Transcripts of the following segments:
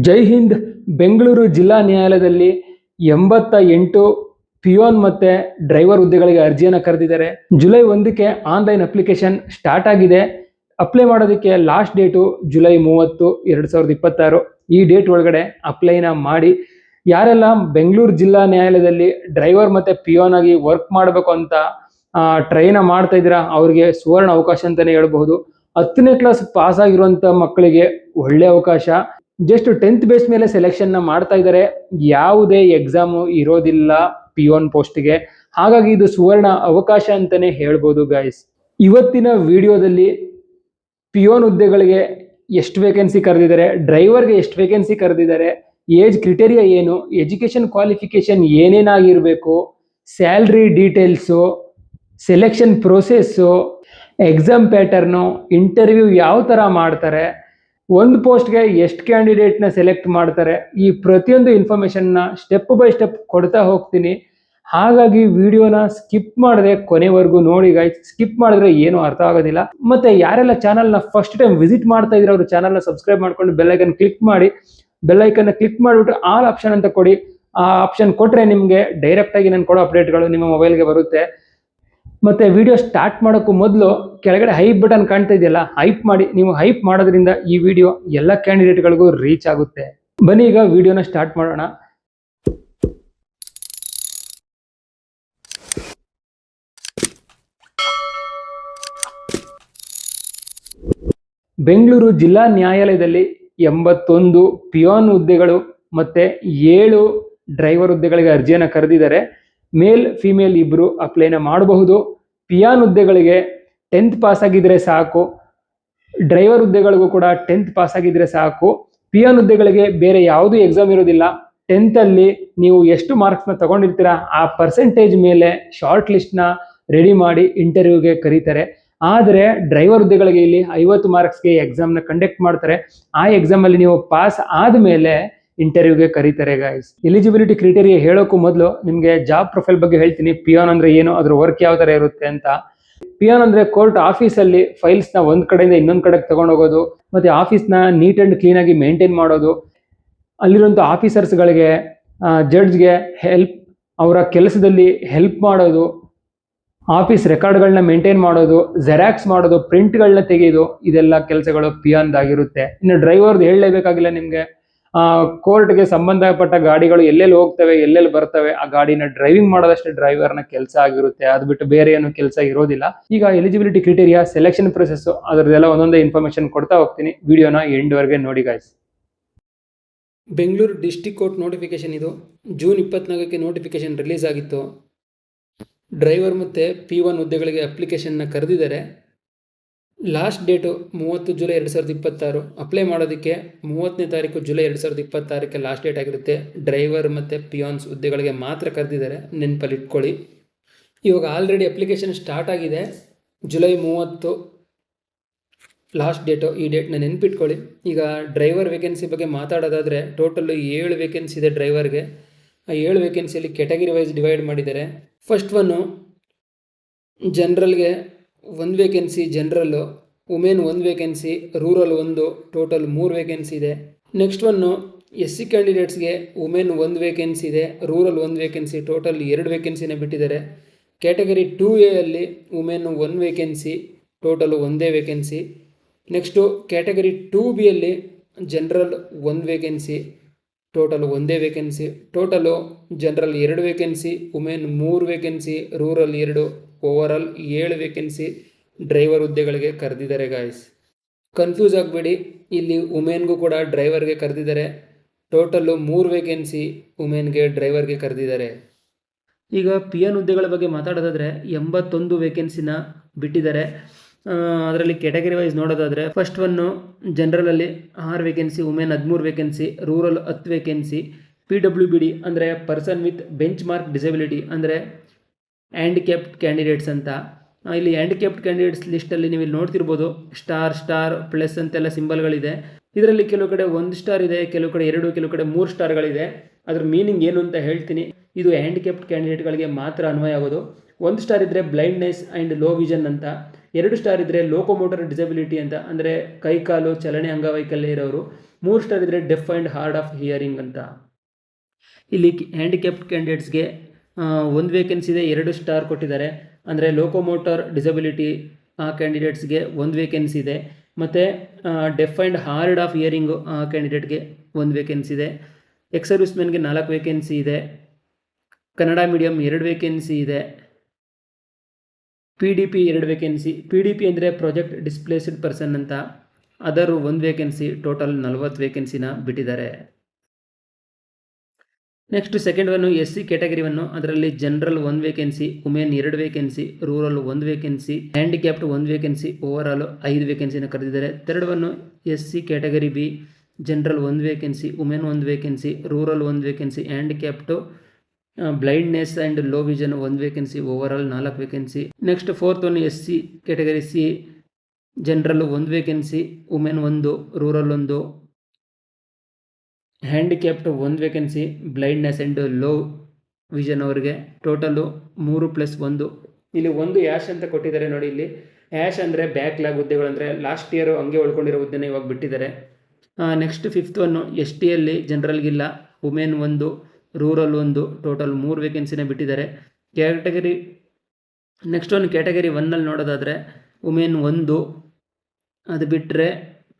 ಜೈ ಹಿಂದ್. ಬೆಂಗಳೂರು ಜಿಲ್ಲಾ ನ್ಯಾಯಾಲಯದಲ್ಲಿ 88 ಪಿಯೋನ್ ಮತ್ತೆ ಡ್ರೈವರ್ ಹುದ್ದೆಗಳಿಗೆ ಅರ್ಜಿಯನ್ನು ಕರೆದಿದ್ದಾರೆ. ಜುಲೈ 1ಕ್ಕೆ ಆನ್ಲೈನ್ ಅಪ್ಲಿಕೇಶನ್ ಸ್ಟಾರ್ಟ್ ಆಗಿದೆ. ಅಪ್ಲೈ ಮಾಡೋದಕ್ಕೆ ಲಾಸ್ಟ್ ಡೇಟು ಜುಲೈ 30, 2026. ಈ ಡೇಟ್ ಒಳಗಡೆ ಅಪ್ಲೈನ ಮಾಡಿ. ಯಾರೆಲ್ಲ ಬೆಂಗಳೂರು ಜಿಲ್ಲಾ ನ್ಯಾಯಾಲಯದಲ್ಲಿ ಡ್ರೈವರ್ ಮತ್ತೆ ಪಿಯೋನ್ ಆಗಿ ವರ್ಕ್ ಮಾಡಬೇಕು ಅಂತ ಟ್ರೈನ ಮಾಡ್ತಾ ಇದ್ದೀರಾ, ಅವ್ರಿಗೆ ಸುವರ್ಣ ಅವಕಾಶ ಅಂತಾನೆ ಹೇಳ್ಬಹುದು. 10ನೇ ಕ್ಲಾಸ್ ಪಾಸ್ ಆಗಿರುವಂತ ಮಕ್ಕಳಿಗೆ ಒಳ್ಳೆ ಅವಕಾಶ. ಜಸ್ಟ್ 10th ಬೇಸ್ ಮೇಲೆ ಸೆಲೆಕ್ಷನ್ ಮಾಡ್ತಾ ಇದ್ದಾರೆ. ಯಾವುದೇ ಎಕ್ಸಾಮು ಇರೋದಿಲ್ಲ ಪಿಯೋನ್ ಪೋಸ್ಟ್ಗೆ. ಹಾಗಾಗಿ ಇದು ಸುವರ್ಣ ಅವಕಾಶ ಅಂತಾನೆ ಹೇಳ್ಬೋದು ಗಾಯ್ಸ್. ಇವತ್ತಿನ ವಿಡಿಯೋದಲ್ಲಿ ಪಿಯೋನ್ ಹುದ್ದೆಗಳಿಗೆ ಎಷ್ಟು ವೇಕೆನ್ಸಿ ಕರೆದಿದ್ದಾರೆ, ಡ್ರೈವರ್ಗೆ ಎಷ್ಟು ವೇಕೆನ್ಸಿ ಕರೆದಿದ್ದಾರೆ, ಏಜ್ ಕ್ರಿಟೇರಿಯಾ ಏನು, ಎಜುಕೇಷನ್ ಕ್ವಾಲಿಫಿಕೇಶನ್ ಏನೇನಾಗಿರಬೇಕು, salary details, selection process, exam pattern, interview ಯಾವ ಥರ ಮಾಡ್ತಾರೆ, ಒಂದು ಪೋಸ್ಟ್ಗೆ ಎಷ್ಟು ಕ್ಯಾಂಡಿಡೇಟ್ನ ಸೆಲೆಕ್ಟ್ ಮಾಡ್ತಾರೆ, ಈ ಪ್ರತಿಯೊಂದು ಇನ್ಫಾರ್ಮೇಷನ್ನ ಸ್ಟೆಪ್ ಬೈ ಸ್ಟೆಪ್ ಕೊಡ್ತಾ ಹೋಗ್ತೀನಿ. ಹಾಗಾಗಿ ವಿಡಿಯೋನ ಸ್ಕಿಪ್ ಮಾಡದೆ ಕೊನೆವರೆಗೂ ನೋಡಿ ಗೈಸ್. ಸ್ಕಿಪ್ ಮಾಡಿದ್ರೆ ಏನು ಅರ್ಥ ಆಗೋದಿಲ್ಲ. ಮತ್ತೆ ಯಾರೆಲ್ಲ ಚಾನಲ್ನ ಫಸ್ಟ್ ಟೈಮ್ ವಿಸಿಟ್ ಮಾಡ್ತಾ ಇದ್ರೆ ಅವರು ಚಾನಲ್ನ ಸಬ್ಸ್ಕ್ರೈಬ್ ಮಾಡ್ಕೊಂಡು ಬೆಲ್ಲೈಕನ್ ಕ್ಲಿಕ್ ಮಾಡಿ. ಬೆಲ್ಲೈಕನ್ನ ಕ್ಲಿಕ್ ಮಾಡಿಬಿಟ್ರೆ ಆಲ್ ಆಪ್ಷನ್ ಅಂತ ಕೊಡಿ. ಆ ಆಪ್ಷನ್ ಕೊಟ್ಟರೆ ನಿಮಗೆ ಡೈರೆಕ್ಟಾಗಿ ನಾನು ಕೊಡೋ ಅಪ್ಡೇಟ್ಗಳು ನಿಮ್ಮ ಮೊಬೈಲ್ಗೆ ಬರುತ್ತೆ. ಮತ್ತೆ ವಿಡಿಯೋ ಸ್ಟಾರ್ಟ್ ಮಾಡೋಕ್ಕೂ ಮೊದಲು ಕೆಳಗಡೆ ಹೈಪ್ ಬಟನ್ ಕಾಣ್ತಾ ಇದೆಯಲ್ಲ, ಹೈಪ್ ಮಾಡಿ. ನೀವು ಹೈಪ್ ಮಾಡೋದ್ರಿಂದ ಈ ವಿಡಿಯೋ ಎಲ್ಲ ಕ್ಯಾಂಡಿಡೇಟ್ಗಳಿಗೂ ರೀಚ್ ಆಗುತ್ತೆ. ಬನ್ನಿ ಈಗ ವಿಡಿಯೋನ ಸ್ಟಾರ್ಟ್ ಮಾಡೋಣ. ಬೆಂಗಳೂರು ಜಿಲ್ಲಾ ನ್ಯಾಯಾಲಯದಲ್ಲಿ 81 ಪಿಯೋನ್ ಹುದ್ದೆಗಳು ಮತ್ತೆ 7 ಡ್ರೈವರ್ ಹುದ್ದೆಗಳಿಗೆ ಅರ್ಜಿಯನ್ನು ಕರೆದಿದ್ದಾರೆ. ಮೇಲ್ ಫಿಮೇಲ್ ಇಬ್ಬರು ಅಪ್ಲೈನ ಮಾಡಬಹುದು. ಪಿಯಾನ್ ಹುದ್ದೆಗಳಿಗೆ 10th ಪಾಸ್ ಆಗಿದ್ರೆ ಸಾಕು. ಡ್ರೈವರ್ ಹುದ್ದೆಗಳಿಗೂ ಕೂಡ 10th ಪಾಸ್ ಆಗಿದ್ರೆ ಸಾಕು. ಪಿಯಾನ್ ಹುದ್ದೆಗಳಿಗೆ ಬೇರೆ ಯಾವುದೂ ಎಕ್ಸಾಮ್ ಇರೋದಿಲ್ಲ. 10th ಅಲ್ಲಿ ನೀವು ಎಷ್ಟು ಮಾರ್ಕ್ಸ್ನ ತಗೊಂಡಿರ್ತೀರಾ ಆ ಪರ್ಸೆಂಟೇಜ್ ಮೇಲೆ ಶಾರ್ಟ್ ಲಿಸ್ಟ್ನ ರೆಡಿ ಮಾಡಿ ಇಂಟರ್ವ್ಯೂಗೆ ಕರೀತಾರೆ. ಆದರೆ ಡ್ರೈವರ್ ಹುದ್ದೆಗಳಿಗೆ ಇಲ್ಲಿ 50 ಮಾರ್ಕ್ಸ್ಗೆ ಎಕ್ಸಾಮ್ನ ಕಂಡಕ್ಟ್ ಮಾಡ್ತಾರೆ. ಆ ಎಕ್ಸಾಮಲ್ಲಿ ನೀವು ಪಾಸ್ ಆದಮೇಲೆ ಇಂಟರ್ವ್ಯೂಗೆ ಕರೀತಾರೆ ಗಾಯ್ಸ್. ಎಲಿಜಿಬಿಲಿಟಿ ಕ್ರೈಟೇರಿಯಾ ಹೇಳೋಕ್ಕೂ ಮೊದಲು ನಿಮಗೆ ಜಾಬ್ ಪ್ರೊಫೈಲ್ ಬಗ್ಗೆ ಹೇಳ್ತೀನಿ. ಪಿಯೋನ್ ಅಂದರೆ ಏನು, ಅದ್ರ ವರ್ಕ್ ಯಾವ ಥರ ಇರುತ್ತೆ ಅಂತ. ಪಿಯೋನ್ ಅಂದರೆ ಕೋರ್ಟ್ ಆಫೀಸಲ್ಲಿ ಫೈಲ್ಸ್ನ ಒಂದು ಕಡೆಯಿಂದ ಇನ್ನೊಂದು ಕಡೆಗೆ ತೊಗೊಂಡೋಗೋದು, ಮತ್ತು ಆಫೀಸ್ನ ನೀಟ್ ಆ್ಯಂಡ್ ಕ್ಲೀನಾಗಿ ಮೇಂಟೈನ್ ಮಾಡೋದು, ಅಲ್ಲಿರುವಂಥ ಆಫೀಸರ್ಸ್ಗಳಿಗೆ, ಜಡ್ಜ್ಗೆ ಅವರ ಕೆಲಸದಲ್ಲಿ ಹೆಲ್ಪ್ ಮಾಡೋದು, ಆಫೀಸ್ ರೆಕಾರ್ಡ್ಗಳನ್ನ ಮೇಂಟೈನ್ ಮಾಡೋದು, ಜೆರಾಕ್ಸ್ ಮಾಡೋದು, ಪ್ರಿಂಟ್ಗಳನ್ನ ತೆಗೆಯೋದು, ಇದೆಲ್ಲ ಕೆಲಸಗಳು ಪಿಯೋನ್ದಾಗಿರುತ್ತೆ. ಇನ್ನು ಡ್ರೈವರ್ದು ಹೇಳಲೇಬೇಕಾಗಿಲ್ಲ ನಿಮಗೆ. ಕೋರ್ಟ್ಗೆ ಸಂಬಂಧಪಟ್ಟ ಗಾಡಿಗಳು ಎಲ್ಲೆಲ್ಲಿ ಹೋಗ್ತವೆ, ಎಲ್ಲೆಲ್ಲಿ ಬರ್ತವೆ, ಆ ಗಾಡಿನ ಡ್ರೈವಿಂಗ್ ಮಾಡೋದಷ್ಟೇ ಡ್ರೈವರ್ನ ಕೆಲಸ ಆಗಿರುತ್ತೆ. ಅದು ಬಿಟ್ಟು ಬೇರೆ ಏನು ಕೆಲಸ ಇರೋದಿಲ್ಲ. ಈಗ ಎಲಿಜಿಬಿಲಿಟಿ ಕ್ರೈಟೇರಿಯಾ, ಸೆಲೆಕ್ಷನ್ ಪ್ರೊಸೆಸ್, ಅದರದೆಲ್ಲ ಒಂದೊಂದೇ ಇನ್ಫಾರ್ಮೇಷನ್ ಕೊಡ್ತಾ ಹೋಗ್ತೀನಿ. ವಿಡಿಯೋನ ಎಂಡ್ವರೆಗೆ ನೋಡಿ guys. Bengaluru district court notification ಇದು. ಜೂನ್ 24ಕ್ಕೆ ನೋಟಿಫಿಕೇಶನ್ ರಿಲೀಸ್ ಆಗಿತ್ತು. ಡ್ರೈವರ್ ಮತ್ತು P1 ಹುದ್ದೆಗಳಿಗೆ ಅಪ್ಲಿಕೇಶನ್ನ ಕರೆದಿದ್ದಾರೆ. Last date 30 July 2026. ಅಪ್ಲೈ ಮಾಡೋದಕ್ಕೆ 30ನೇ ತಾರೀಕು ಜುಲೈ 2026ಕ್ಕೆ ಲಾಸ್ಟ್ ಡೇಟ್ ಆಗಿರುತ್ತೆ. ಡ್ರೈವರ್ ಮತ್ತು ಪಿಯೋನ್ಸ್ ಹುದ್ದೆಗಳಿಗೆ ಮಾತ್ರ ಕರೆದಿದ್ದಾರೆ, ನೆನಪಲ್ಲಿ ಇಟ್ಕೊಳ್ಳಿ. ಇವಾಗ ಆಲ್ರೆಡಿ ಅಪ್ಲಿಕೇಶನ್ ಸ್ಟಾರ್ಟ್ ಆಗಿದೆ. July 30 last date. ಈ ಡೇಟ್ನ ನೆನಪಿಟ್ಕೊಳ್ಳಿ. ಈಗ ಡ್ರೈವರ್ ವೇಕೆನ್ಸಿ ಬಗ್ಗೆ ಮಾತಾಡೋದಾದರೆ ಟೋಟಲ್ಲು 7 ವೇಕೆನ್ಸಿ ಇದೆ ಡ್ರೈವರ್ಗೆ. ಆ 7 ವೇಕೆನ್ಸಿಯಲ್ಲಿ ಕ್ಯಾಟಗರಿ ವೈಸ್ ಡಿವೈಡ್ ಮಾಡಿದ್ದಾರೆ. ಫಸ್ಟ್ ಒನ್ನು ಜನರಲ್ಗೆ 1 vacancy general, women 1 vacancy, rural 1, total 3 vacancy ಇದೆ. ನೆಕ್ಸ್ಟ್ ಒನ್ನು SC ಕ್ಯಾಂಡಿಡೇಟ್ಸ್ಗೆ ವುಮೆನ್ 1 ವೇಕೆನ್ಸಿ ಇದೆ, ರೂರಲ್ 1 ವೇಕೆನ್ಸಿ, ಟೋಟಲ್ 2 ವೇಕೆನ್ಸಿನ ಬಿಟ್ಟಿದ್ದಾರೆ. ಕ್ಯಾಟಗರಿ 2A ಅಲ್ಲಿ women 1 vacancy, total 1 vacancy. Next category 2B ಅಲ್ಲಿ general 1 vacancy, total 1 vacancy. Total general 2 vacancy, women 3 vacancy, rural 2, overall 7 vacancy driver ಹುದ್ದೆಗಳಿಗೆ ಕರೆದಿದ್ದಾರೆ guys. Confuse ಆಗಬೇಡಿ, ಇಲ್ಲಿ ವುಮೆನ್ಗೂ ಕೂಡ ಡ್ರೈವರ್ಗೆ ಕರೆದಿದ್ದಾರೆ. ಟೋಟಲ್ಲು 3 ವೇಕೆನ್ಸಿ ವುಮೆನ್ಗೆ, ಡ್ರೈವರ್ಗೆ ಕರೆದಿದ್ದಾರೆ. ಈಗ ಪಿಯೋನ್ ಹುದ್ದೆಗಳ ಬಗ್ಗೆ ಮಾತಾಡೋದಾದರೆ 81 ವೇಕೆನ್ಸಿನ ಬಿಟ್ಟಿದ್ದಾರೆ. ಅದರಲ್ಲಿ ಕ್ಯಾಟಗರಿ ವೈಸ್ ನೋಡೋದಾದರೆ ಫಸ್ಟ್ ಒನ್ನು ಜನರಲಲ್ಲಿ 6 vacancy, women 13 vacancy, rural 10 vacancy. PWBD ಅಂದರೆ person with benchmark disability, ಅಂದರೆ ಹ್ಯಾಂಡಿಕ್ಯಾಪ್ಡ್ ಕ್ಯಾಂಡಿಡೇಟ್ಸ್ ಅಂತ. ಇಲ್ಲಿ ಹ್ಯಾಂಡಿಕ್ಯಾಪ್ಡ್ ಕ್ಯಾಂಡಿಡೇಟ್ಸ್ ಲಿಸ್ಟಲ್ಲಿ ನೀವು ಇಲ್ಲಿ ನೋಡ್ತಿರ್ಬೋದು, ಸ್ಟಾರ್ ಪ್ಲಸ್ ಅಂತೆಲ್ಲ ಸಿಂಬಲ್ಗಳಿದೆ. ಇದರಲ್ಲಿ ಕೆಲವು ಕಡೆ 1 ಸ್ಟಾರ್ ಇದೆ, ಕೆಲವು ಕಡೆ 2, ಕೆಲವು ಕಡೆ 3 ಸ್ಟಾರ್ಗಳಿದೆ. ಅದ್ರ ಮೀನಿಂಗ್ ಏನು ಅಂತ ಹೇಳ್ತೀನಿ. ಇದು ಹ್ಯಾಂಡಿಕ್ಯಾಪ್ಡ್ ಕ್ಯಾಂಡಿಡೇಟ್ಗಳಿಗೆ ಮಾತ್ರ ಅನ್ವಯ ಆಗೋದು. 1 ಸ್ಟಾರ್ ಇದ್ದರೆ ಬ್ಲೈಂಡ್ನೆಸ್ ಆ್ಯಂಡ್ ಲೋ ವಿಷನ್ ಅಂತ, 2 ಸ್ಟಾರ್ ಇದ್ದರೆ ಲೋಕೋಮೋಟರ್ ಡಿಸಬಿಲಿಟಿ ಅಂತ, ಅಂದರೆ ಕೈಕಾಲು ಚಲನೆ ಅಂಗವೈಕಲ್ಯ ಇರೋರು. 3 ಸ್ಟಾರ್ ಇದ್ದರೆ deaf and hard of hearing ಅಂತ. ಇಲ್ಲಿ ಹ್ಯಾಂಡಿಕ್ಯಾಪ್ಡ್ ಕ್ಯಾಂಡಿಡೇಟ್ಸ್ಗೆ 1 ವೇಕೆನ್ಸಿ ಇದೆ, 2 ಸ್ಟಾರ್ ಕೊಟ್ಟಿದ್ದಾರೆ. ಅಂದರೆ ಲೋಕೋಮೋಟರ್ ಡಿಸಬಿಲಿಟಿ ಕ್ಯಾಂಡಿಡೇಟ್ಸ್ಗೆ 1 ವೇಕೆನ್ಸಿ ಇದೆ. ಮತ್ತು deaf and hard of hearing ಕ್ಯಾಂಡಿಡೇಟ್ಗೆ 1 ವೇಕೆನ್ಸಿ ಇದೆ. ಎಕ್ಸ್ ಸರ್ವಿಸ್ಮೆನ್ಗೆ 4 ವೇಕೆನ್ಸಿ ಇದೆ. ಕನ್ನಡ ಮೀಡಿಯಮ್ 2 ವೇಕೆನ್ಸಿ ಇದೆ. PDP 2 vacancy. PDP ಅಂದರೆ ಪ್ರಾಜೆಕ್ಟ್ ಡಿಸ್ಪ್ಲೇಸ್ಡ್ ಪರ್ಸನ್ ಅಂತ, ಅದರ 1 ವೇಕೆನ್ಸಿ. ಟೋಟಲ್ 40 ವೇಕೆನ್ಸಿನ ಬಿಟ್ಟಿದ್ದಾರೆ. Next second one SC category one, ಅದರಲ್ಲಿ general 1 vacancy, women 2 vacancy, rural 1 vacancy, handicapped 1 vacancy, over all 5 ವೇಕೆನ್ಸಿನ ಕರೆದಿದ್ದಾರೆ. Third one SC category B, general 1 vacancy, women 1 vacancy, rural 1 vacancy, handicapped, blindness and low vision 1 vacancy, over all 4 vacancy. Next fourth one SC category C, general 1 vacancy, women 1, rural 1, handicapped 1 vacancy, blindness and low vision ಅವರಿಗೆ. Total 3+1. ಇಲ್ಲಿ 1 ಯಾಶ್ ಅಂತ ಕೊಟ್ಟಿದ್ದಾರೆ ನೋಡಿ. ಇಲ್ಲಿ ಯಾಶ್ ಅಂದರೆ backlog ಹುದ್ದೆಗಳು, ಅಂದರೆ last year ಹಂಗೆ ಉಳ್ಕೊಂಡಿರೋ ಹುದ್ದೆನ ಇವಾಗ ಬಿಟ್ಟಿದ್ದಾರೆ. ನೆಕ್ಸ್ಟ್ ಫಿಫ್ತ್ ಒನ್ನು STಯಲ್ಲಿ ಜನರಲ್ಗಿಲ್ಲ, ವುಮೆನ್ 1, ರೂರಲ್ 1, ಟೋಟಲ್ 3 ವೇಕೆನ್ಸಿನ ಬಿಟ್ಟಿದ್ದಾರೆ. ಕ್ಯಾಟಗರಿ ನೆಕ್ಸ್ಟ್ ಒಂದು ಕ್ಯಾಟಗರಿ 1ನಲ್ಲಿ ನೋಡೋದಾದರೆ ವುಮೆನ್ 1, ಅದು ಬಿಟ್ಟರೆ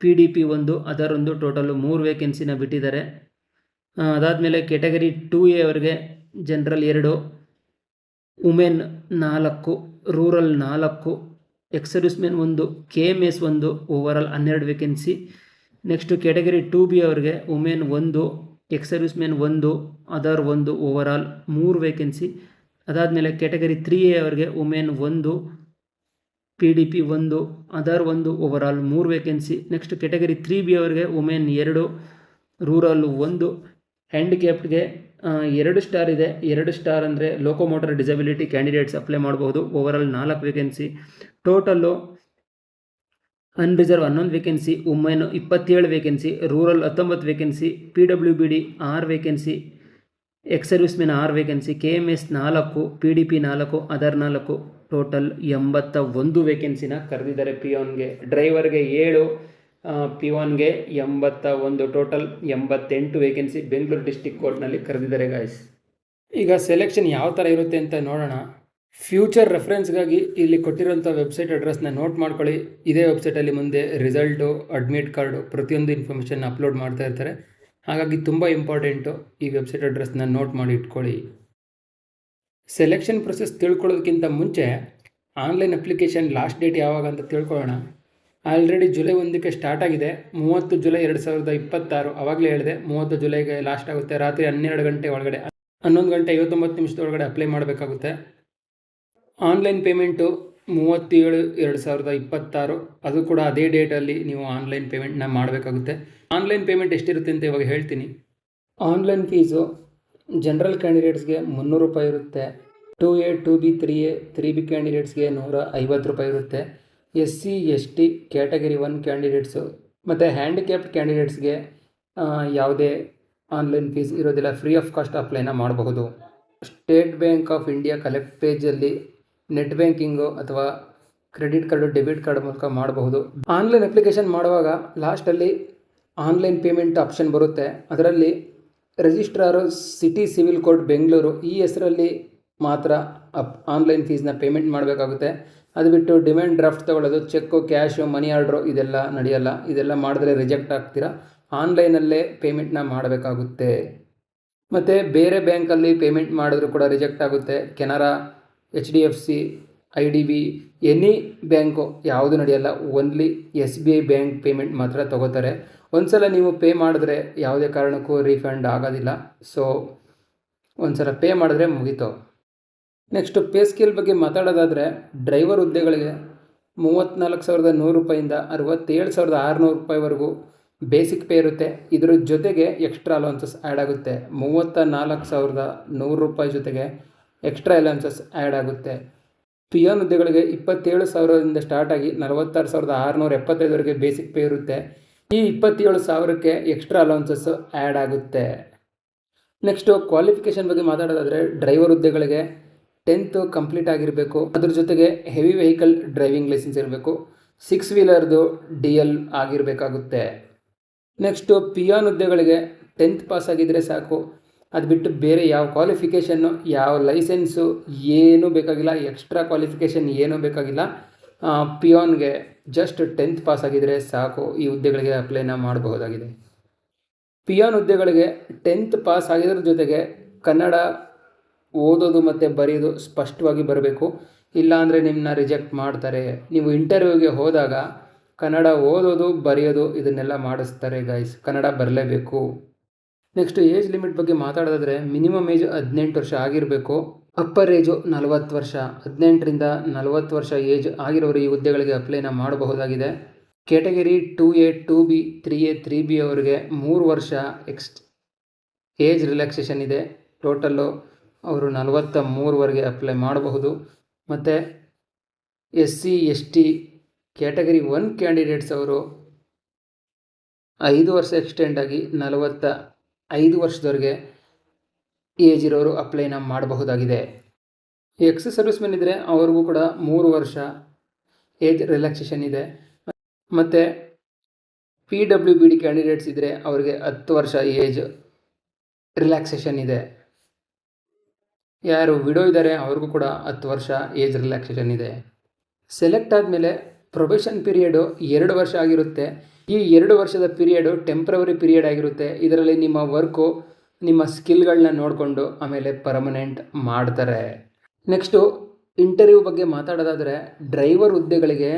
PDP 1, ಅದರ್ 1, ಟೋಟಲ್ 3 ವೇಕೆನ್ಸಿನ ಬಿಟ್ಟಿದ್ದಾರೆ. ಅದಾದಮೇಲೆ ಕ್ಯಾಟಗರಿ 2A ಅವರಿಗೆ general 2, women 4, rural 4, X servicemen 1, KMS 1, over all 12 vacancy. Next category 2B ಅವರಿಗೆ women 1, X servicemen 1, other 1, over all 3 vacancy. ಅದಾದಮೇಲೆ ಕ್ಯಾಟಗರಿ 3A ಅವರಿಗೆ women 1, PDP 1, other 1, over all 3 vacancy. Next category 3B ಅವರಿಗೆ women 2, rural 1, ಹ್ಯಾಂಡಿಕ್ಯಾಪ್ಡ್ಗೆ 2 star ಇದೆ. 2 star ಅಂದರೆ ಲೋಕೋಮೋಟರ್ disability candidates apply ಮಾಡಬಹುದು. Over all 4 vacancy. Total unreserved 11 vacancy, women 27 vacancy, rural 19 vacancy, PWBD 6 vacancy, X servicemen 6 vacancy, KMS 4, PDP 4, other 4, total 81 ವೇಕೆನ್ಸಿನ ಕರೆದಿದ್ದಾರೆ. ಪಿಯೋನ್ಗೆ, ಡ್ರೈವರ್ಗೆ 7, P1ಗೆ 81, total 88 vacancy Bengaluru district ಕೋರ್ಟ್ನಲ್ಲಿ ಕರೆದಿದ್ದಾರೆ guys. ಈಗ selection ಯಾವ ಥರ ಇರುತ್ತೆ ಅಂತ ನೋಡೋಣ. ಫ್ಯೂಚರ್ ರೆಫರೆನ್ಸ್ಗಾಗಿ ಇಲ್ಲಿ ಕೊಟ್ಟಿರೋಂಥ ವೆಬ್ಸೈಟ್ ಅಡ್ರೆಸ್ನ ನೋಟ್ ಮಾಡ್ಕೊಳ್ಳಿ. ಇದೇ ವೆಬ್ಸೈಟಲ್ಲಿ ಮುಂದೆ ರಿಸಲ್ಟು, ಅಡ್ಮಿಟ್ ಕಾರ್ಡು, ಪ್ರತಿಯೊಂದು ಇನ್ಫಾರ್ಮೇಷನ್ ಅಪ್ಲೋಡ್ ಮಾಡ್ತಾ ಇರ್ತಾರೆ. ಹಾಗಾಗಿ ತುಂಬ ಇಂಪಾರ್ಟೆಂಟು, ಈ ವೆಬ್ಸೈಟ್ ಅಡ್ರೆಸ್ನ ನೋಟ್ ಮಾಡಿ ಇಟ್ಕೊಳ್ಳಿ. ಸೆಲೆಕ್ಷನ್ ಪ್ರೊಸೆಸ್ ತಿಳ್ಕೊಳ್ಳೋದಕ್ಕಿಂತ ಮುಂಚೆ ಆನ್ಲೈನ್ ಅಪ್ಲಿಕೇಶನ್ ಲಾಸ್ಟ್ ಡೇಟ್ ಯಾವಾಗ ಅಂತ ತಿಳ್ಕೊಳ್ಳೋಣ. ಆಲ್ರೆಡಿ ಜುಲೈ 1ಕ್ಕೆ ಸ್ಟಾರ್ಟ್ ಆಗಿದೆ. 30 ಜುಲೈ 2026 ಆವಾಗಲೇ ಹೇಳಿದೆ 30 ಜುಲೈಗೆ ಲಾಸ್ಟ್ ಆಗುತ್ತೆ. ರಾತ್ರಿ 12 ಗಂಟೆ ಒಳಗಡೆ, 11 ಗಂಟೆ 59 ನಿಮಿಷದೊಳಗಡೆ ಅಪ್ಲೈ ಮಾಡಬೇಕಾಗುತ್ತೆ. ಆನ್ಲೈನ್ ಪೇಮೆಂಟು 37/2026, ಅದು ಕೂಡ ಅದೇ ಡೇಟಲ್ಲಿ ನೀವು ಆನ್ಲೈನ್ ಪೇಮೆಂಟ್ನ ಮಾಡಬೇಕಾಗುತ್ತೆ. ಆನ್ಲೈನ್ ಪೇಮೆಂಟ್ ಎಷ್ಟಿರುತ್ತೆ ಅಂತ ಇವಾಗ ಹೇಳ್ತೀನಿ. ಆನ್ಲೈನ್ ಫೀಸು ಜನರಲ್ ಕ್ಯಾಂಡಿಡೇಟ್ಸ್ಗೆ 300 ರೂಪಾಯಿ ಇರುತ್ತೆ. 2A, 2B, 3A, 3B ಕ್ಯಾಂಡಿಡೇಟ್ಸ್ಗೆ 150 ರೂಪಾಯಿ ಇರುತ್ತೆ. SC, ST ಕ್ಯಾಟಗರಿ 1 ಕ್ಯಾಂಡಿಡೇಟ್ಸು ಮತ್ತು ಹ್ಯಾಂಡಿಕ್ಯಾಪ್ಡ್ ಕ್ಯಾಂಡಿಡೇಟ್ಸ್ಗೆ ಯಾವುದೇ ಆನ್ಲೈನ್ ಫೀಸ್ ಇರೋದಿಲ್ಲ, ಫ್ರೀ ಆಫ್ ಕಾಸ್ಟ್ ಅಪ್ಲೈನ ಮಾಡಬಹುದು. State bank of India collect ಪೇಜಲ್ಲಿ ನೆಟ್ ಬ್ಯಾಂಕಿಂಗು ಅಥವಾ ಕ್ರೆಡಿಟ್ ಕಾರ್ಡು, ಡೆಬಿಟ್ ಕಾರ್ಡ್ ಮೂಲಕ ಮಾಡಬಹುದು. ಆನ್ಲೈನ್ ಅಪ್ಲಿಕೇಶನ್ ಮಾಡುವಾಗ ಲಾಸ್ಟಲ್ಲಿ ಆನ್ಲೈನ್ ಪೇಮೆಂಟ್ ಆಪ್ಷನ್ ಬರುತ್ತೆ. ಅದರಲ್ಲಿ registrar city civil court Bengaluru ಈ ಹೆಸರಲ್ಲಿ ಮಾತ್ರ ಆನ್ಲೈನ್ ಫೀಸ್ನ ಪೇಮೆಂಟ್ ಮಾಡಬೇಕಾಗುತ್ತೆ. ಅದು ಬಿಟ್ಟು ಡಿಮ್ಯಾಂಡ್ ಡ್ರಾಫ್ಟ್ ತೊಗೊಳ್ಳೋದು, ಚೆಕ್ಕು, ಕ್ಯಾಶು, ಮನಿ ಆರ್ಡ್ರು ಇದೆಲ್ಲ ನಡೆಯಲ್ಲ. ಇದೆಲ್ಲ ಮಾಡಿದ್ರೆ ರಿಜೆಕ್ಟ್ ಆಗ್ತೀರಾ. ಆನ್ಲೈನಲ್ಲೇ ಪೇಮೆಂಟ್ನ ಮಾಡಬೇಕಾಗುತ್ತೆ. ಮತ್ತು ಬೇರೆ ಬ್ಯಾಂಕಲ್ಲಿ ಪೇಮೆಂಟ್ ಮಾಡಿದ್ರು ಕೂಡ ರಿಜೆಕ್ಟ್ ಆಗುತ್ತೆ. Canara, HDFC, IDB, any bank ಯಾವುದು ನಡೆಯಲ್ಲ. ಓನ್ಲಿ SBI ಬ್ಯಾಂಕ್ ಪೇಮೆಂಟ್ ಮಾತ್ರ ತೊಗೋತಾರೆ. ಒಂದು ಸಲ ನೀವು ಪೇ ಮಾಡಿದ್ರೆ ಯಾವುದೇ ಕಾರಣಕ್ಕೂ ರೀಫಂಡ್ ಆಗೋದಿಲ್ಲ. ಸೊ ಒಂದು ಸಲ ಪೇ ಮಾಡಿದ್ರೆ ಮುಗೀತು. ನೆಕ್ಸ್ಟು ಪೇ ಸ್ಕೇಲ್ ಬಗ್ಗೆ ಮಾತಾಡೋದಾದರೆ ಡ್ರೈವರ್ ಹುದ್ದೆಗಳಿಗೆ 34,100 ರೂಪಾಯಿಂದ 67,600 ರೂಪಾಯಿವರೆಗೂ ಬೇಸಿಕ್ ಪೇ ಇರುತ್ತೆ. ಇದರ ಜೊತೆಗೆ ಎಕ್ಸ್ಟ್ರಾ ಅಲೌನ್ಸಸ್ ಆ್ಯಡ್ ಆಗುತ್ತೆ. 34,100 ರೂಪಾಯಿ ಜೊತೆಗೆ ಎಕ್ಸ್ಟ್ರಾ ಅಲೌನ್ಸಸ್ ಆ್ಯಡ್ ಆಗುತ್ತೆ. ಪಿಯೋನ್ ಹುದ್ದೆಗಳಿಗೆ 27,000ರಿಂದ ಸ್ಟಾರ್ಟ್ ಆಗಿ 46,675ವರೆಗೆ ಬೇಸಿಕ್ ಪೇ ಇರುತ್ತೆ. ಈ 27,000ಕ್ಕೆ ಎಕ್ಸ್ಟ್ರಾ ಅಲೌನ್ಸಸ್ಸು ಆ್ಯಡ್ ಆಗುತ್ತೆ. ನೆಕ್ಸ್ಟು ಕ್ವಾಲಿಫಿಕೇಷನ್ ಬಗ್ಗೆ ಮಾತಾಡೋದಾದರೆ ಡ್ರೈವರ್ ಹುದ್ದೆಗಳಿಗೆ 10th ಕಂಪ್ಲೀಟ್ ಆಗಿರಬೇಕು. ಅದ್ರ ಜೊತೆಗೆ ಹೆವಿ ವೆಹಿಕಲ್ ಡ್ರೈವಿಂಗ್ ಲೈಸೆನ್ಸ್ ಇರಬೇಕು. 6 ವೀಲರ್ದು DL ಆಗಿರಬೇಕಾಗುತ್ತೆ. ನೆಕ್ಸ್ಟು ಪಿಯಾನ್ ಹುದ್ದೆಗಳಿಗೆ 10th ಪಾಸ್ ಆಗಿದ್ದರೆ ಸಾಕು. ಅದು ಬಿಟ್ಟು ಬೇರೆ ಯಾವ ಕ್ವಾಲಿಫಿಕೇಷನ್ನು, ಯಾವ ಲೈಸೆನ್ಸು ಏನೂ ಬೇಕಾಗಿಲ್ಲ, ಎಕ್ಸ್ಟ್ರಾ ಕ್ವಾಲಿಫಿಕೇಷನ್ ಏನೂ ಬೇಕಾಗಿಲ್ಲ. ಪಿಯಾನ್ಗೆ ಜಸ್ಟ್ 10th ಪಾಸ್ ಆಗಿದ್ದರೆ ಸಾಕು, ಈ ಹುದ್ದೆಗಳಿಗೆ ಅಪ್ಲೈನ ಮಾಡಬಹುದಾಗಿದೆ. ಪಿಯಾನ್ ಹುದ್ದೆಗಳಿಗೆ 10th ಪಾಸ್ ಆಗಿದ್ರ ಜೊತೆಗೆ ಕನ್ನಡ ಓದೋದು ಮತ್ತು ಬರೆಯೋದು ಸ್ಪಷ್ಟವಾಗಿ ಬರಬೇಕು. ಇಲ್ಲಾಂದರೆ ನಿಮ್ಮನ್ನ ರಿಜೆಕ್ಟ್ ಮಾಡ್ತಾರೆ. ನೀವು ಇಂಟರ್ವ್ಯೂಗೆ ಹೋದಾಗ ಕನ್ನಡ ಓದೋದು ಬರೆಯೋದು ಇದನ್ನೆಲ್ಲ ಮಾಡಿಸ್ತಾರೆ ಗೈಸ್. ಕನ್ನಡ ಬರಲೇಬೇಕು. ನೆಕ್ಸ್ಟು ಏಜ್ ಲಿಮಿಟ್ ಬಗ್ಗೆ ಮಾತಾಡೋದಾದರೆ ಮಿನಿಮಮ್ ಏಜ್ 18 ವರ್ಷ ಆಗಿರಬೇಕು. ಅಪ್ಪರ್ ಏಜು 40 ವರ್ಷ. 18ರಿಂದ 40 ವರ್ಷ ಏಜ್ ಆಗಿರೋರು ಈ ಹುದ್ದೆಗಳಿಗೆ ಅಪ್ಲೈನ ಮಾಡಬಹುದಾಗಿದೆ. Category 2A 2B 3A 3B ಅವರಿಗೆ 3 ವರ್ಷ ಏಜ್ ರಿಲ್ಯಾಕ್ಸೇಷನ್ ಇದೆ. ಟೋಟಲ್ಲು ಅವರು 43ವರೆಗೆ ಅಪ್ಲೈ ಮಾಡಬಹುದು. ಮತ್ತು SC ST ಕ್ಯಾಟಗರಿ 1 ಕ್ಯಾಂಡಿಡೇಟ್ಸ್ ಅವರು 5 ವರ್ಷ ಎಕ್ಸ್ಟೆಂಡ್ ಆಗಿ 45 ವರ್ಷದವರೆಗೆ ಏಜ್ ಇರೋರು ಅಪ್ಲೈನ ಮಾಡಬಹುದಾಗಿದೆ. ಎಕ್ಸ್ ಸರ್ವಿಸ್ ಮೆನ್ ಇದ್ದರೆ ಅವ್ರಿಗೂ ಕೂಡ 3 ವರ್ಷ ಏಜ್ ರಿಲ್ಯಾಕ್ಸೇಷನ್ ಇದೆ. ಮತ್ತು PWBD ಕ್ಯಾಂಡಿಡೇಟ್ಸ್ ಇದ್ದರೆ ಅವರಿಗೆ 10 ವರ್ಷ ಏಜ್ ರಿಲ್ಯಾಕ್ಸೇಷನ್ ಇದೆ. ಯಾರು ವಿಡೋ ಇದ್ದಾರೆ ಅವ್ರಿಗೂ ಕೂಡ 10 ವರ್ಷ ಏಜ್ ರಿಲ್ಯಾಕ್ಸೇಷನ್ ಇದೆ. ಸೆಲೆಕ್ಟ್ ಆದಮೇಲೆ ಪ್ರೊಬೇಷನ್ ಪೀರಿಯಡು 2 ವರ್ಷ ಆಗಿರುತ್ತೆ. ಈ 2 ವರ್ಷದ ಪೀರಿಯಡು ಟೆಂಪ್ರವರಿ ಪೀರಿಯಡ್ ಆಗಿರುತ್ತೆ. ಇದರಲ್ಲಿ ನಿಮ್ಮ ವರ್ಕು, ನಿಮ್ಮ ಸ್ಕಿಲ್ಗಳನ್ನ ನೋಡಿಕೊಂಡು ಆಮೇಲೆ ಪರ್ಮನೆಂಟ್ ಮಾಡ್ತಾರೆ. ನೆಕ್ಸ್ಟು ಇಂಟರ್ವ್ಯೂ ಬಗ್ಗೆ ಮಾತಾಡೋದಾದರೆ ಡ್ರೈವರ್ ಹುದ್ದೆಗಳಿಗೆ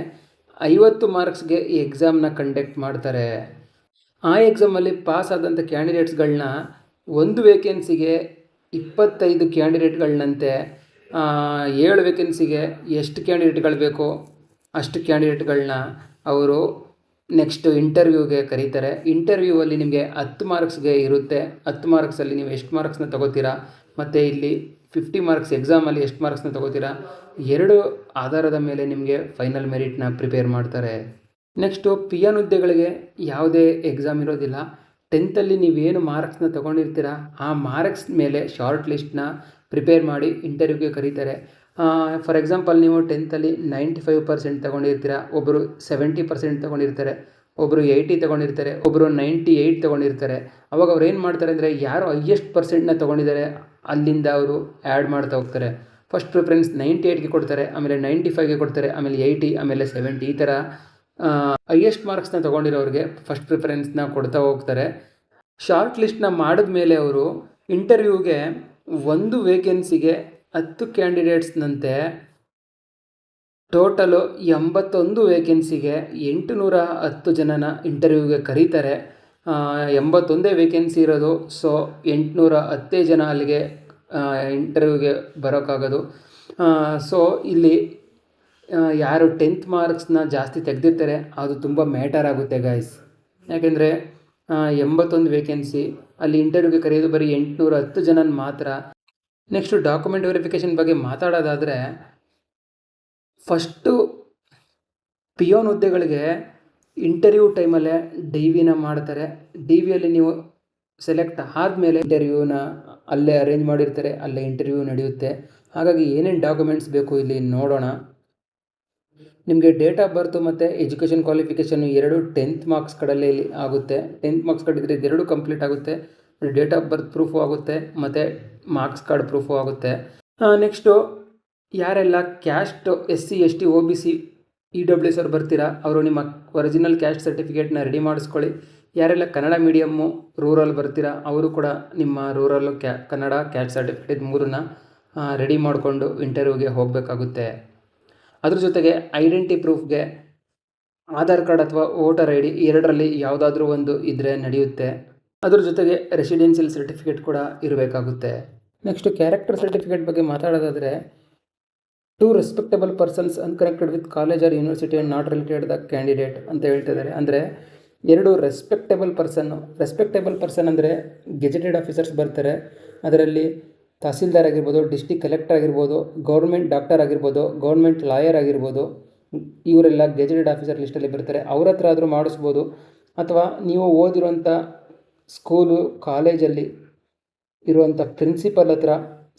50 ಮಾರ್ಕ್ಸ್ಗೆ ಈ ಎಕ್ಸಾಮ್ನ ಕಂಡಕ್ಟ್ ಮಾಡ್ತಾರೆ. ಆ ಎಕ್ಸಾಮಲ್ಲಿ ಪಾಸ್ ಆದಂಥ ಕ್ಯಾಂಡಿಡೇಟ್ಸ್ಗಳನ್ನ ಒಂದು ವೇಕೆನ್ಸಿಗೆ 25 ಕ್ಯಾಂಡಿಡೇಟ್ಗಳನ್ನಂತೆ 7 ವೇಕೆನ್ಸಿಗೆ ಎಷ್ಟು ಕ್ಯಾಂಡಿಡೇಟ್ಗಳು ಬೇಕೋ ಅಷ್ಟು ಕ್ಯಾಂಡಿಡೇಟ್ಗಳನ್ನ ಅವರು ನೆಕ್ಸ್ಟು ಇಂಟರ್ವ್ಯೂಗೆ ಕರೀತಾರೆ. ಇಂಟರ್ವ್ಯೂವಲ್ಲಿ ನಿಮಗೆ 10 ಮಾರ್ಕ್ಸ್ಗೆ ಇರುತ್ತೆ. 10 ಮಾರ್ಕ್ಸಲ್ಲಿ ನೀವು ಎಷ್ಟು ಮಾರ್ಕ್ಸ್ನ ತೊಗೋತೀರಾ, ಮತ್ತು ಇಲ್ಲಿ 50 ಮಾರ್ಕ್ಸ್ ಎಕ್ಸಾಮಲ್ಲಿ ಎಷ್ಟು ಮಾರ್ಕ್ಸ್ನ ತೊಗೋತೀರಾ, 2 ಆಧಾರದ ಮೇಲೆ ನಿಮಗೆ ಫೈನಲ್ ಮೆರಿಟ್ನ ಪ್ರಿಪೇರ್ ಮಾಡ್ತಾರೆ. ನೆಕ್ಸ್ಟು ಪಿಯಾನ್ ಹುದ್ದೆಗಳಿಗೆ ಯಾವುದೇ ಎಕ್ಸಾಮ್ ಇರೋದಿಲ್ಲ. 10th ನೀವೇನು ಮಾರ್ಕ್ಸ್ನ ತೊಗೊಂಡಿರ್ತೀರ ಆ ಮಾರ್ಕ್ಸ್ ಮೇಲೆ ಶಾರ್ಟ್ ಲಿಸ್ಟ್ನ ಪ್ರಿಪೇರ್ ಮಾಡಿ ಇಂಟರ್ವ್ಯೂಗೆ ಕರೀತಾರೆ. ಫಾರ್ ಎಕ್ಸಾಂಪಲ್ ನೀವು 10th 95% ತೊಗೊಂಡಿರ್ತೀರ, ಒಬ್ಬರು 70% ತೊಗೊಂಡಿರ್ತಾರೆ, ಒಬ್ಬರು 80 ತೊಗೊಂಡಿರ್ತಾರೆ, ಒಬ್ಬರು 98 ತೊಗೊಂಡಿರ್ತಾರೆ. ಅವಾಗ ಅವ್ರು ಏನು ಮಾಡ್ತಾರೆ ಅಂದರೆ ಯಾರು ಹೈಯೆಸ್ಟ್ ಪರ್ಸೆಂಟ್ನ ತೊಗೊಂಡಿದ್ದಾರೆ ಅಲ್ಲಿಂದ ಅವರು ಆ್ಯಡ್ ಮಾಡ್ತಾ ಹೋಗ್ತಾರೆ. ಫಸ್ಟ್ ಪ್ರಿಫರೆನ್ಸ್ 98ಗೆ ಕೊಡ್ತಾರೆ, ಆಮೇಲೆ 95ಗೆ ಕೊಡ್ತಾರೆ, ಆಮೇಲೆ 80, ಆಮೇಲೆ 70. ಈ ಥರ ಹೈಯೆಸ್ಟ್ ಮಾರ್ಕ್ಸ್ನ ತೊಗೊಂಡಿರೋರಿಗೆ ಫಸ್ಟ್ ಪ್ರಿಫರೆನ್ಸ್ನ ಕೊಡ್ತಾ ಹೋಗ್ತಾರೆ. ಶಾರ್ಟ್ ಲಿಸ್ಟ್ನ ಮಾಡಿದ ಮೇಲೆ ಅವರು ಇಂಟರ್ವ್ಯೂಗೆ 1 ವೇಕೆನ್ಸಿಗೆ 10 ಕ್ಯಾಂಡಿಡೇಟ್ಸ್ನಂತೆ ಟೋಟಲು 81 ವೇಕೆನ್ಸಿಗೆ 810 ಜನನ ಇಂಟರ್ವ್ಯೂಗೆ ಕರೀತಾರೆ. 81 ವೇಕೆನ್ಸಿ ಇರೋದು. ಸೊ 810 ಜನ ಅಲ್ಲಿಗೆ ಇಂಟರ್ವ್ಯೂಗೆ ಬರೋಕ್ಕಾಗೋದು. ಸೊ ಇಲ್ಲಿ ಯಾರು 10th ಮಾರ್ಕ್ಸ್ನ ಜಾಸ್ತಿ ತೆಗೆದಿರ್ತಾರೆ ಅದು ತುಂಬ ಮ್ಯಾಟರ್ ಆಗುತ್ತೆ ಗೈಸ್. ಯಾಕೆಂದರೆ 81 ವೇಕೆನ್ಸಿ ಅಲ್ಲಿ ಇಂಟರ್ವ್ಯೂಗೆ ಕರೆಯೋದು ಬರೀ 810 ಜನನ ಮಾತ್ರ. ನೆಕ್ಸ್ಟು ಡಾಕ್ಯುಮೆಂಟ್ ವೆರಿಫಿಕೇಷನ್ ಬಗ್ಗೆ ಮಾತಾಡೋದಾದರೆ ಫಸ್ಟು ಪಿಯೋನ್ ಹುದ್ದೆಗಳಿಗೆ ಇಂಟರ್ವ್ಯೂ ಟೈಮಲ್ಲೇ DVನ ಮಾಡ್ತಾರೆ. DVಯಲ್ಲಿ ನೀವು ಸೆಲೆಕ್ಟ್ ಆದಮೇಲೆ ಇಂಟರ್ವ್ಯೂನ ಅಲ್ಲೇ ಅರೇಂಜ್ ಮಾಡಿರ್ತಾರೆ, ಅಲ್ಲೇ ಇಂಟರ್ವ್ಯೂ ನಡೆಯುತ್ತೆ. ಹಾಗಾಗಿ ಏನೇನು ಡಾಕ್ಯುಮೆಂಟ್ಸ್ ಬೇಕು ಇಲ್ಲಿ ನೋಡೋಣ. ನಿಮಗೆ ಡೇಟ್ ಆಫ್ ಬರ್ತು ಮತ್ತು ಎಜುಕೇಷನ್ ಕ್ವಾಲಿಫಿಕೇಷನ್ 2 10th ಮಾರ್ಕ್ಸ್ ಕಡೆಯಲ್ಲೇ ಇಲ್ಲಿ ಆಗುತ್ತೆ. 10th ಮಾರ್ಕ್ಸ್ ಕಾರ್ಡ್ ಇದ್ದರೆ ಇದೆರಡು ಕಂಪ್ಲೀಟ್ ಆಗುತ್ತೆ. ಡೇಟ್ ಆಫ್ ಬರ್ತ್ ಪ್ರೂಫು ಆಗುತ್ತೆ ಮತ್ತು ಮಾರ್ಕ್ಸ್ ಕಾರ್ಡ್ ಪ್ರೂಫು ಆಗುತ್ತೆ. ನೆಕ್ಸ್ಟು ಯಾರೆಲ್ಲ caste SC ST OBC EWS ಅವ್ರು ಬರ್ತೀರಾ ಅವರು ನಿಮ್ಮ ಒರಿಜಿನಲ್ ಕ್ಯಾಸ್ಟ್ ಸರ್ಟಿಫಿಕೇಟ್ನ ರೆಡಿ ಮಾಡಿಸ್ಕೊಳ್ಳಿ. ಯಾರೆಲ್ಲ ಕನ್ನಡ ಮೀಡಿಯಮ್ಮು ರೂರಲ್ ಬರ್ತೀರಾ ಅವರು ಕೂಡ ನಿಮ್ಮ ರೂರಲ್ಲು ಕನ್ನಡ ಕ್ಯಾಸ್ಟ್ ಸರ್ಟಿಫಿಕೇಟ್ 3ನ್ನ ರೆಡಿ ಮಾಡಿಕೊಂಡು ಇಂಟರ್ವ್ಯೂಗೆ ಹೋಗಬೇಕಾಗುತ್ತೆ. ಅದ್ರ ಜೊತೆಗೆ ಐಡೆಂಟಿ ಪ್ರೂಫ್ಗೆ ಆಧಾರ್ ಕಾರ್ಡ್ ಅಥವಾ ವೋಟರ್ ID 2ರಲ್ಲಿ ಯಾವುದಾದ್ರೂ ಒಂದು ಇದ್ದರೆ ನಡೆಯುತ್ತೆ. ಅದ್ರ ಜೊತೆಗೆ ರೆಸಿಡೆನ್ಷಿಯಲ್ ಸರ್ಟಿಫಿಕೇಟ್ ಕೂಡ ಇರಬೇಕಾಗುತ್ತೆ. ನೆಕ್ಸ್ಟು ಕ್ಯಾರೆಕ್ಟರ್ ಸರ್ಟಿಫಿಕೇಟ್ ಬಗ್ಗೆ ಮಾತಾಡೋದಾದರೆ 2 respectable persons unconnected with college or university and not related the candidate ಅಂತ ಹೇಳ್ತಿದ್ದಾರೆ. ಅಂದರೆ 2 ರೆಸ್ಪೆಕ್ಟೇಬಲ್ ಪರ್ಸನ್ ಅಂದರೆ ಗೆಜೆಟೆಡ್ ಆಫೀಸರ್ಸ್ ಬರ್ತಾರೆ. ಅದರಲ್ಲಿ ತಹಸೀಲ್ದಾರ್ ಆಗಿರ್ಬೋದು, ಡಿಸ್ಟಿಕ್ ಕಲೆಕ್ಟರ್ ಆಗಿರ್ಬೋದು, ಗೌರ್ಮೆಂಟ್ ಡಾಕ್ಟರ್ ಆಗಿರ್ಬೋದು, ಗೌರ್ಮೆಂಟ್ ಲಾಯರ್ ಆಗಿರ್ಬೋದು, ಇವರೆಲ್ಲ ಗೆಜೆಟೆಡ್ ಆಫೀಸರ್ ಲಿಸ್ಟಲ್ಲಿ ಬರ್ತಾರೆ. ಅವ್ರ ಹತ್ರ ಆದರೂ ಮಾಡಿಸ್ಬೋದು, ಅಥವಾ ನೀವು ಓದಿರುವಂಥ ಸ್ಕೂಲು ಕಾಲೇಜಲ್ಲಿ ಇರುವಂಥ ಪ್ರಿನ್ಸಿಪಲ್ ಹತ್ರ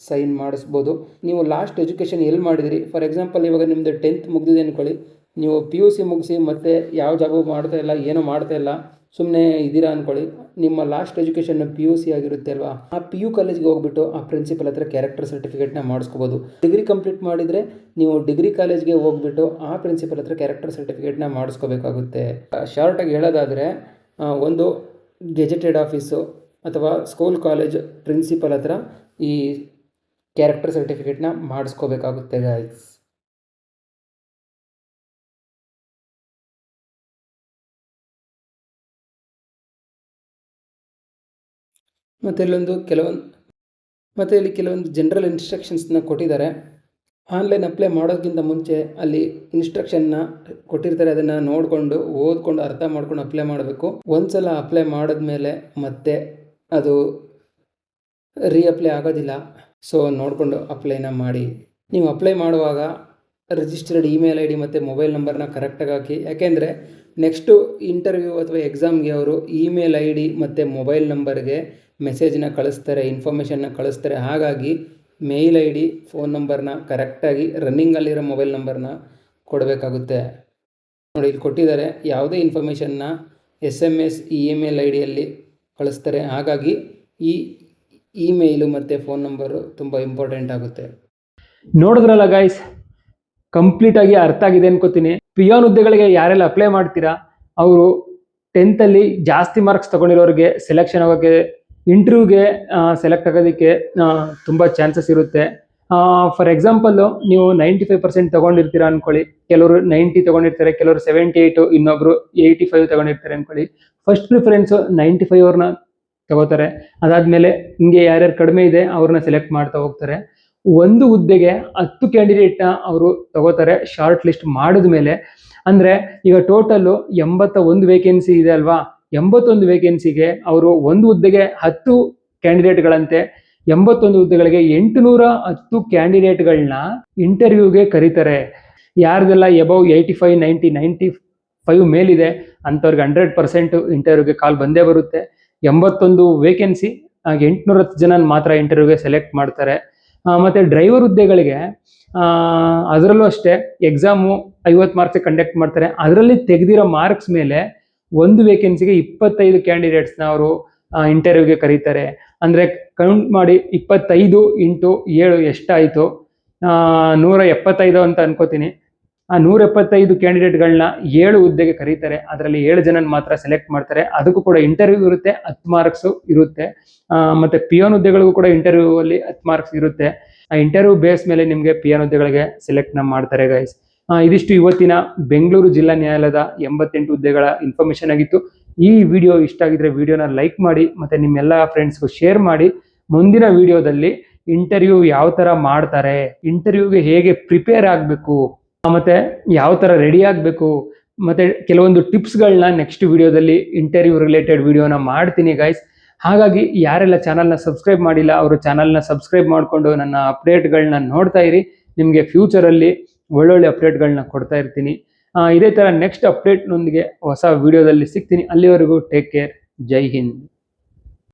ಸೈನ್ ಮಾಡಿಸ್ಬೋದು. ನೀವು ಲಾಸ್ಟ್ ಎಜುಕೇಷನ್ ಎಲ್ಲಿ ಮಾಡಿದಿರಿ, ಫಾರ್ ಎಕ್ಸಾಂಪಲ್ ಇವಾಗ ನಿಮ್ಮದು 10th ಮುಗಿದಿದೆ ಅಂದ್ಕೊಳ್ಳಿ, ನೀವು PUC ಮುಗಿಸಿ ಮತ್ತೆ ಯಾವ ಜಾಬು ಮಾಡ್ತಾ ಇಲ್ಲ, ಏನೂ ಮಾಡ್ತಾ ಇಲ್ಲ, ಸುಮ್ಮನೆ ಇದ್ದೀರಾ ಅಂದ್ಕೊಳ್ಳಿ, ನಿಮ್ಮ ಲಾಸ್ಟ್ ಎಜುಕೇಷನ್ PUC ಆಗಿರುತ್ತೆ ಅಲ್ವಾ, ಆ PU ಕಾಲೇಜ್ಗೆ ಹೋಗ್ಬಿಟ್ಟು ಆ ಪ್ರಿನ್ಸಿಪಲ್ ಹತ್ರ ಕ್ಯಾರೆಕ್ಟರ್ ಸರ್ಟಿಫಿಕೇಟ್ನ ಮಾಡಿಸ್ಕೋಬೋದು. ಡಿಗ್ರಿ ಕಂಪ್ಲೀಟ್ ಮಾಡಿದರೆ ನೀವು ಡಿಗ್ರಿ ಕಾಲೇಜ್ಗೆ ಹೋಗ್ಬಿಟ್ಟು ಆ ಪ್ರಿನ್ಸಿಪಲ್ ಹತ್ರ ಕ್ಯಾರೆಕ್ಟರ್ ಸರ್ಟಿಫಿಕೇಟ್ನ ಮಾಡಿಸ್ಕೋಬೇಕಾಗುತ್ತೆ. ಶಾರ್ಟಾಗಿ ಹೇಳೋದಾದರೆ ಒಂದು ಗೆಜೆಟೆಡ್ ಆಫೀಸು ಅಥವಾ ಸ್ಕೂಲ್ ಕಾಲೇಜ್ ಪ್ರಿನ್ಸಿಪಲ್ ಹತ್ರ ಈ ಕ್ಯಾರೆಕ್ಟರ್ ಸರ್ಟಿಫಿಕೇಟ್ನ ಮಾಡಿಸ್ಕೋಬೇಕಾಗುತ್ತೆ ಗೈಸ್. ಮತ್ತು ಇಲ್ಲಿ ಕೆಲವೊಂದು ಜನರಲ್ ಇನ್ಸ್ಟ್ರಕ್ಷನ್ಸ್ನ ಕೊಟ್ಟಿದ್ದಾರೆ. ಆನ್ಲೈನ್ ಅಪ್ಲೈ ಮಾಡೋದಕ್ಕಿಂತ ಮುಂಚೆ ಅಲ್ಲಿ ಇನ್ಸ್ಟ್ರಕ್ಷನ್ನ ಕೊಟ್ಟಿರ್ತಾರೆ, ಅದನ್ನು ನೋಡಿಕೊಂಡು ಓದ್ಕೊಂಡು ಅರ್ಥ ಮಾಡ್ಕೊಂಡು ಅಪ್ಲೈ ಮಾಡಬೇಕು. ಒಂದ್ಸಲ ಅಪ್ಲೈ ಮಾಡಿದ್ಮೇಲೆ ಮತ್ತೆ ಅದು ರೀಅಪ್ಲೈ ಆಗೋದಿಲ್ಲ. ಸೊ ನೋಡಿಕೊಂಡು ಅಪ್ಲೈನ ಮಾಡಿ. ನೀವು ಅಪ್ಲೈ ಮಾಡುವಾಗ ರಿಜಿಸ್ಟರ್ಡ್ ಇಮೇಲ್ ID ಮತ್ತು ಮೊಬೈಲ್ ನಂಬರ್ನ ಕರೆಕ್ಟಾಗಿ ಹಾಕಿ. ಯಾಕೆಂದರೆ ನೆಕ್ಸ್ಟು ಇಂಟರ್ವ್ಯೂ ಅಥವಾ ಎಕ್ಸಾಮ್ಗೆ ಅವರು ಇಮೇಲ್ ID ಮತ್ತು ಮೊಬೈಲ್ ನಂಬರ್ಗೆ ಮೆಸೇಜ್ನ ಕಳಿಸ್ತಾರೆ, ಇನ್ಫಾರ್ಮೇಷನ್ನ ಕಳಿಸ್ತಾರೆ. ಹಾಗಾಗಿ ಮೇಲ್ ID, ಫೋನ್ ನಂಬರ್ನ ಕರೆಕ್ಟಾಗಿ ರನ್ನಿಂಗಲ್ಲಿರೋ ಮೊಬೈಲ್ ನಂಬರ್ನ ಕೊಡಬೇಕಾಗುತ್ತೆ. ನೋಡಿ ಇಲ್ಲಿ ಕೊಟ್ಟಿದ್ದಾರೆ, ಯಾವುದೇ ಇನ್ಫಾರ್ಮೇಷನ್ನ SMS ಇಮೇಲ್ IDಯಲ್ಲಿ ಕಳಿಸ್ತಾರೆ. ಹಾಗಾಗಿ ಈ ಇಮೇಲು ಮತ್ತು ಫೋನ್ ನಂಬರು ತುಂಬ ಇಂಪಾರ್ಟೆಂಟ್ ಆಗುತ್ತೆ. ನೋಡಿದ್ರಲ್ಲ ಗೈಸ್, ಕಂಪ್ಲೀಟಾಗಿ ಅರ್ಥ ಆಗಿದೆ ಅನ್ಕೋತೀನಿ. ಪಿಯೋನ್ ಹುದ್ದೆಗಳಿಗೆ ಯಾರೆಲ್ಲ ಅಪ್ಲೈ ಮಾಡ್ತೀರಾ ಅವರು 10th ಜಾಸ್ತಿ ಮಾರ್ಕ್ಸ್ ತೊಗೊಂಡಿರೋರಿಗೆ ಸೆಲೆಕ್ಷನ್ ಆಗೋಕ್ಕೆ, ಇಂಟರ್ವ್ಯೂಗೆ ಸೆಲೆಕ್ಟ್ ಆಗೋದಕ್ಕೆ ತುಂಬ ಚಾನ್ಸಸ್ ಇರುತ್ತೆ. ಫಾರ್ ಎಕ್ಸಾಂಪಲ್ಲು ನೀವು 95% ತೊಗೊಂಡಿರ್ತೀರಾ ಅಂದ್ಕೊಳ್ಳಿ, ಕೆಲವರು 90 ತೊಗೊಂಡಿರ್ತಾರೆ, ಕೆಲವರು 78, ಇನ್ನೊಬ್ರು 85 ತೊಗೊಂಡಿರ್ತಾರೆ ಅಂದ್ಕೊಳ್ಳಿ. ಫಸ್ಟ್ ಪ್ರಿಫರೆನ್ಸು 95 ಅವ್ರನ್ನ ತಗೋತಾರೆ. ಅದಾದಮೇಲೆ ಹಿಂಗೆ ಯಾರ್ಯಾರು ಕಡಿಮೆ ಇದೆ ಅವ್ರನ್ನ ಸೆಲೆಕ್ಟ್ ಮಾಡ್ತಾ ಹೋಗ್ತಾರೆ. ಒಂದು ಹುದ್ದೆಗೆ 10 ಕ್ಯಾಂಡಿಡೇಟ್ನ ಅವರು ತಗೋತಾರೆ ಶಾರ್ಟ್ ಲಿಸ್ಟ್ ಮಾಡಿದ ಮೇಲೆ. ಅಂದರೆ ಈಗ ಟೋಟಲ್ಲು 81 ವೇಕೆನ್ಸಿ ಇದೆ ಅಲ್ವಾ, 81 ವೇಕೆನ್ಸಿಗೆ ಅವರು ಒಂದು ಹುದ್ದೆಗೆ 10 ಕ್ಯಾಂಡಿಡೇಟ್ಗಳಂತೆ 81 ಹುದ್ದೆಗಳಿಗೆ 810 ಕ್ಯಾಂಡಿಡೇಟ್ಗಳನ್ನ ಇಂಟರ್ವ್ಯೂಗೆ ಕರೀತಾರೆ. ಯಾರ್ದೆಲ್ಲ ಎಬವ್ 85, 90, 95 ಮೇಲಿದೆ ಅಂಥವ್ರಿಗೆ 100% ಇಂಟರ್ವ್ಯೂಗೆ ಕಾಲ್ ಬಂದೇ ಬರುತ್ತೆ. 81 ವೇಕೆನ್ಸಿ 810 ಜನ ಮಾತ್ರ ಇಂಟರ್ವ್ಯೂಗೆ ಸೆಲೆಕ್ಟ್ ಮಾಡ್ತಾರೆ. ಮತ್ತು ಡ್ರೈವರ್ ಹುದ್ದೆಗಳಿಗೆ ಅದರಲ್ಲೂ ಅಷ್ಟೇ ಎಕ್ಸಾಮು 50 ಮಾರ್ಕ್ಸ್ ಕಂಡಕ್ಟ್ ಮಾಡ್ತಾರೆ. ಅದರಲ್ಲಿ ತೆಗೆದಿರೋ ಮಾರ್ಕ್ಸ್ ಮೇಲೆ ಒಂದು ವೇಕೆನ್ಸಿಗೆ 25 ಕ್ಯಾಂಡಿಡೇಟ್ಸ್ನ ಅವರು ಇಂಟರ್ವ್ಯೂಗೆ ಕರೀತಾರೆ. ಅಂದರೆ ಕೌಂಟ್ ಮಾಡಿ 25 × 7 ಎಷ್ಟಾಯಿತು, 175 ಅಂತ ಅನ್ಕೋತೀನಿ. ಆ 175 ಕ್ಯಾಂಡಿಡೇಟ್ಗಳನ್ನ 7 ಹುದ್ದೆಗೆ ಕರೀತಾರೆ. ಅದರಲ್ಲಿ 7 ಜನ ಮಾತ್ರ ಸೆಲೆಕ್ಟ್ ಮಾಡ್ತಾರೆ. ಅದಕ್ಕೂ ಕೂಡ ಇಂಟರ್ವ್ಯೂ ಇರುತ್ತೆ, 10 ಮಾರ್ಕ್ಸು ಇರುತ್ತೆ. ಮತ್ತು ಪಿಯೋನ್ ಹುದ್ದೆಗಳಿಗೂ ಕೂಡ ಇಂಟರ್ವ್ಯೂ ಅಲ್ಲಿ 10 ಮಾರ್ಕ್ಸ್ ಇರುತ್ತೆ. ಆ ಇಂಟರ್ವ್ಯೂ ಬೇಸ್ ಮೇಲೆ ನಿಮಗೆ ಪಿಯೋನ್ ಹುದ್ದೆಗಳಿಗೆ ಸೆಲೆಕ್ಟ್ನ ಮಾಡ್ತಾರೆ ಗೈಸ್. ಇದಿಷ್ಟು ಇವತ್ತಿನ ಬೆಂಗಳೂರು ಜಿಲ್ಲಾ ನ್ಯಾಯಾಲಯದ 88 ಹುದ್ದೆಗಳ ಇನ್ಫಾರ್ಮೇಷನ್ ಆಗಿತ್ತು. ಈ ವಿಡಿಯೋ ಇಷ್ಟ ಆಗಿದ್ರೆ ವಿಡಿಯೋನ ಲೈಕ್ ಮಾಡಿ ಮತ್ತು ನಿಮ್ಮೆಲ್ಲ ಫ್ರೆಂಡ್ಸ್ಗೂ ಶೇರ್ ಮಾಡಿ. ಮುಂದಿನ ವಿಡಿಯೋದಲ್ಲಿ ಇಂಟರ್ವ್ಯೂ ಯಾವ ಥರ ಮಾಡ್ತಾರೆ, ಇಂಟರ್ವ್ಯೂಗೆ ಹೇಗೆ ಪ್ರಿಪೇರ್ ಆಗಬೇಕು, ಮತ್ತು ಯಾವ ಥರ ರೆಡಿ ಆಗಬೇಕು, ಮತ್ತು ಕೆಲವೊಂದು ಟಿಪ್ಸ್ಗಳನ್ನ ನೆಕ್ಸ್ಟ್ ವಿಡಿಯೋದಲ್ಲಿ ಇಂಟರ್ವ್ಯೂ ರಿಲೇಟೆಡ್ ವಿಡಿಯೋನ ಮಾಡ್ತೀನಿ ಗೈಸ್. ಹಾಗಾಗಿ ಯಾರೆಲ್ಲ ಚಾನಲ್ನ ಸಬ್ಸ್ಕ್ರೈಬ್ ಮಾಡಿಲ್ಲ ಅವರು ಚಾನಲ್ನ ಸಬ್ಸ್ಕ್ರೈಬ್ ಮಾಡಿಕೊಂಡು ನನ್ನ ಅಪ್ಡೇಟ್ಗಳನ್ನ ನೋಡ್ತಾ ಇರಿ. ನಿಮಗೆ ಫ್ಯೂಚರಲ್ಲಿ ಒಳ್ಳೊಳ್ಳೆ ಅಪ್ಡೇಟ್ಗಳನ್ನ ಕೊಡ್ತಾ ಇರ್ತೀನಿ. ಇದೇ ಥರ ನೆಕ್ಸ್ಟ್ ಅಪ್ಡೇಟ್ನೊಂದಿಗೆ ಹೊಸ ವಿಡಿಯೋದಲ್ಲಿ ಸಿಗ್ತೀನಿ. ಅಲ್ಲಿವರೆಗೂ ಟೇಕ್ ಕೇರ್. ಜೈ ಹಿಂದ್.